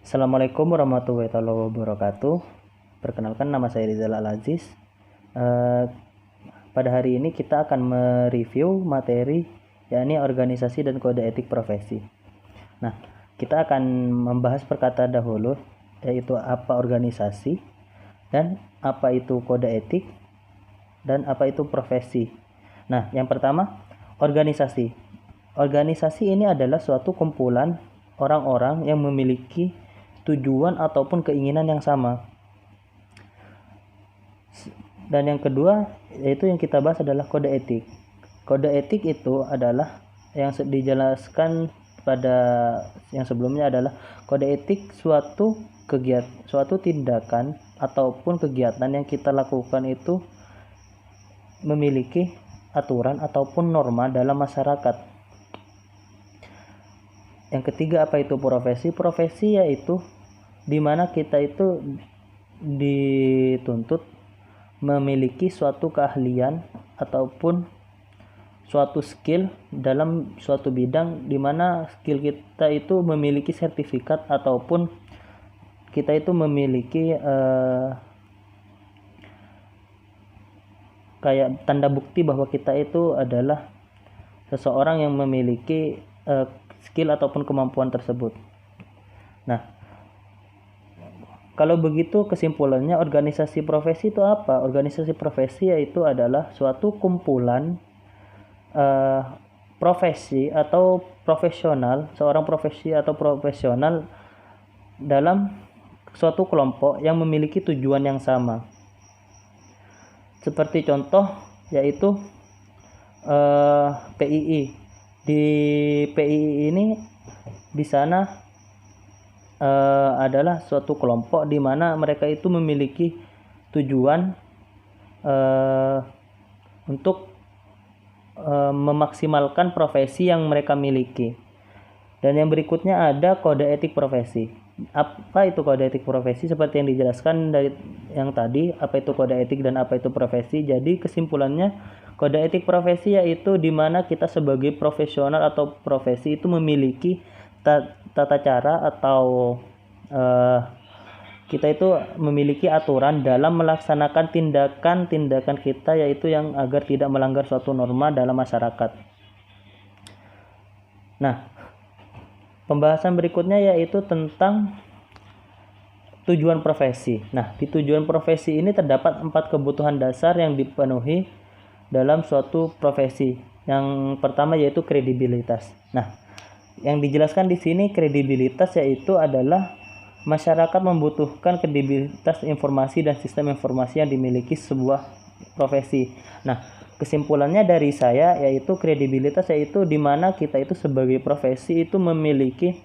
Assalamualaikum warahmatullahi wabarakatuh. Perkenalkan, nama saya Rizal Al-Aziz. Pada hari ini kita akan mereview materi yakni organisasi dan kode etik profesi. Nah, kita akan membahas perkata dahulu, yaitu apa organisasi dan apa itu kode etik dan apa itu profesi. Nah, yang pertama, organisasi. Organisasi ini adalah suatu kumpulan orang-orang yang memiliki tujuan ataupun keinginan yang sama. Dan yang kedua, yaitu yang kita bahas adalah kode etik. Kode etik itu adalah yang dijelaskan pada yang sebelumnya adalah kode etik suatu tindakan ataupun kegiatan yang kita lakukan itu memiliki aturan ataupun norma dalam masyarakat. Yang ketiga, apa itu profesi? Profesi yaitu di mana kita itu dituntut memiliki suatu keahlian ataupun suatu skill dalam suatu bidang, di mana skill kita itu memiliki sertifikat ataupun kita itu memiliki kayak tanda bukti bahwa kita itu adalah seseorang yang memiliki skill ataupun kemampuan tersebut. Nah, kalau begitu kesimpulannya, organisasi profesi itu apa? Organisasi profesi yaitu adalah suatu kumpulan profesi atau profesional, seorang profesi atau profesional dalam suatu kelompok yang memiliki tujuan yang sama. Seperti contoh yaitu PII. Di PII ini di sana adalah suatu kelompok di mana mereka itu memiliki tujuan untuk memaksimalkan profesi yang mereka miliki. Dan yang berikutnya ada kode etik profesi. Apa itu kode etik profesi? Seperti yang dijelaskan dari yang tadi, apa itu kode etik dan apa itu profesi. Jadi kesimpulannya, kode etik profesi yaitu di mana kita sebagai profesional atau profesi itu memiliki tata cara atau kita itu memiliki aturan dalam melaksanakan tindakan-tindakan kita, yaitu yang agar tidak melanggar suatu norma dalam masyarakat. Nah, pembahasan berikutnya yaitu tentang tujuan profesi. Nah, di tujuan profesi ini terdapat 4 kebutuhan dasar yang dipenuhi dalam suatu profesi. Yang pertama yaitu kredibilitas. Nah, yang dijelaskan di sini kredibilitas yaitu adalah masyarakat membutuhkan kredibilitas informasi dan sistem informasi yang dimiliki sebuah profesi. Nah, kesimpulannya dari saya yaitu kredibilitas yaitu di mana kita itu sebagai profesi itu memiliki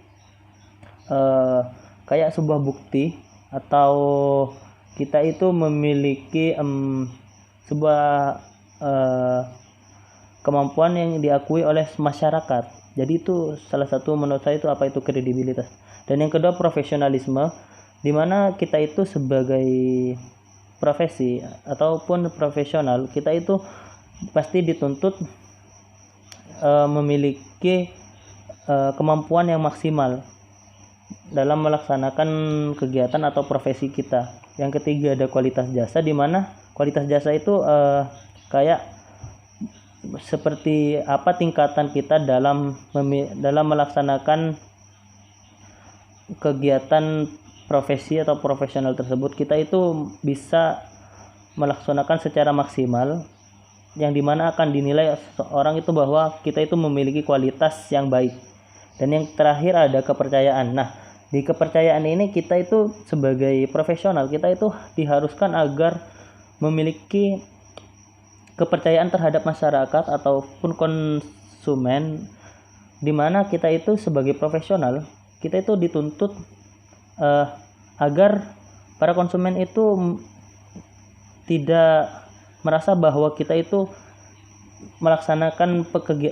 kayak sebuah bukti atau kita itu memiliki sebuah kemampuan yang diakui oleh masyarakat. Jadi itu salah satu menurut saya itu apa itu kredibilitas. Dan yang kedua profesionalisme, di mana kita itu sebagai profesi ataupun profesional, kita itu pasti dituntut memiliki kemampuan yang maksimal dalam melaksanakan kegiatan atau profesi kita. Yang ketiga ada kualitas jasa, di mana kualitas jasa itu kayak seperti apa tingkatan kita dalam melaksanakan kegiatan profesi atau profesional tersebut. Kita itu bisa melaksanakan secara maksimal, yang dimana akan dinilai seorang itu bahwa kita itu memiliki kualitas yang baik. Dan yang terakhir ada kepercayaan. Nah, di kepercayaan ini kita itu sebagai profesional, kita itu diharuskan agar memiliki kepercayaan terhadap masyarakat ataupun konsumen, di mana kita itu sebagai profesional, kita itu dituntut agar para konsumen itu tidak merasa bahwa kita itu melaksanakan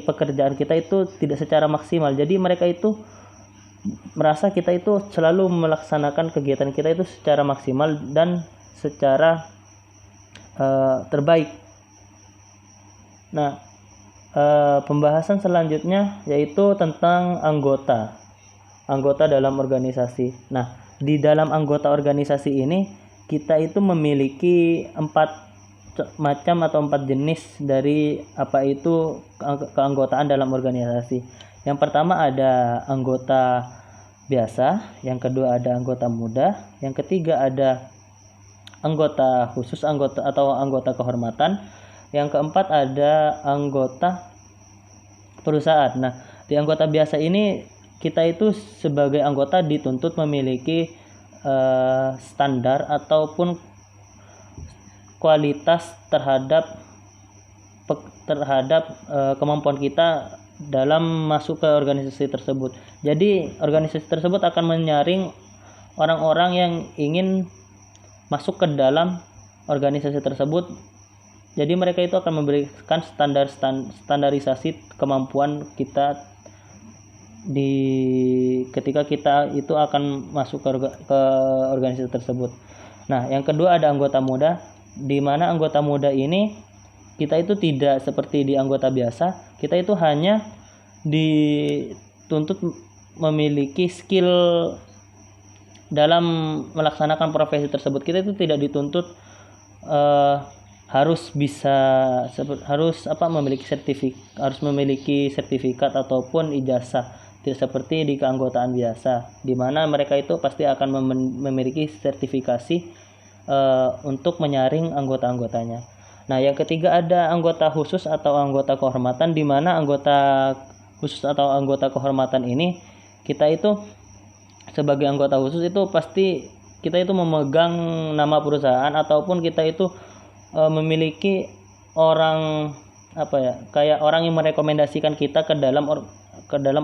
pekerjaan kita itu tidak secara maksimal. Jadi mereka itu merasa kita itu selalu melaksanakan kegiatan kita itu secara maksimal dan secara terbaik. Nah, pembahasan selanjutnya yaitu tentang anggota. anggota dalam organisasi. Nah, di dalam anggota organisasi ini kita itu memiliki 4 macam atau 4 jenis dari apa itu keanggotaan dalam organisasi. Yang pertama ada anggota biasa, yang kedua ada anggota muda, yang ketiga ada anggota khusus, anggota kehormatan, yang keempat ada anggota perusahaan. Nah, di anggota biasa ini kita itu sebagai anggota dituntut memiliki standar ataupun kualitas terhadap kemampuan kita dalam masuk ke organisasi tersebut. Jadi organisasi tersebut akan menyaring orang-orang yang ingin masuk ke dalam organisasi tersebut. Jadi mereka itu akan memberikan standarisasi kemampuan kita ketika kita itu akan masuk ke organisasi tersebut. Nah, yang kedua ada anggota muda, di mana anggota muda ini kita itu tidak seperti di anggota biasa, kita itu hanya dituntut memiliki skill dalam melaksanakan profesi tersebut. Kita itu tidak dituntut harus memiliki sertifikat ataupun ijazah, tidak seperti di keanggotaan biasa, di mana mereka itu pasti akan memiliki sertifikasi untuk menyaring anggota-anggotanya. Nah, yang ketiga ada anggota khusus atau anggota kehormatan, di mana anggota khusus atau anggota kehormatan ini kita itu sebagai anggota khusus itu pasti kita itu memegang nama perusahaan ataupun kita itu memiliki orang kayak orang yang merekomendasikan kita ke dalam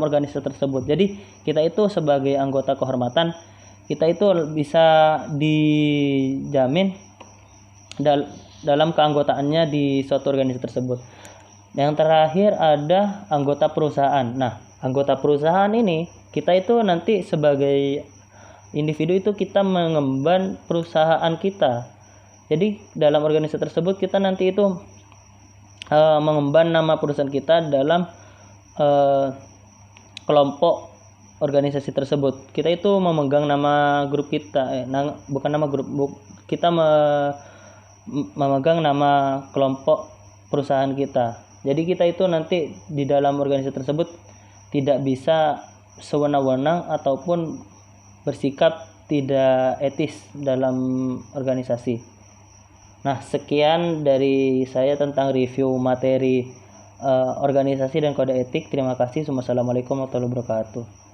organisasi tersebut. Jadi kita itu sebagai anggota kehormatan kita itu bisa dijamin dalam keanggotaannya di suatu organisasi tersebut. Yang terakhir ada anggota perusahaan. Nah, anggota perusahaan ini kita itu nanti sebagai individu itu kita mengemban perusahaan kita. Jadi dalam organisasi tersebut kita nanti itu mengemban nama perusahaan kita dalam kelompok organisasi tersebut. Kita itu memegang nama grup kita, bukan nama grup, kita memegang nama kelompok perusahaan kita. Jadi kita itu nanti di dalam organisasi tersebut tidak bisa sewenang-wenang ataupun bersikap tidak etis dalam organisasi. Nah, sekian dari saya tentang review materi organisasi dan kode etik. Terima kasih. Wassalamualaikum warahmatullahi wabarakatuh.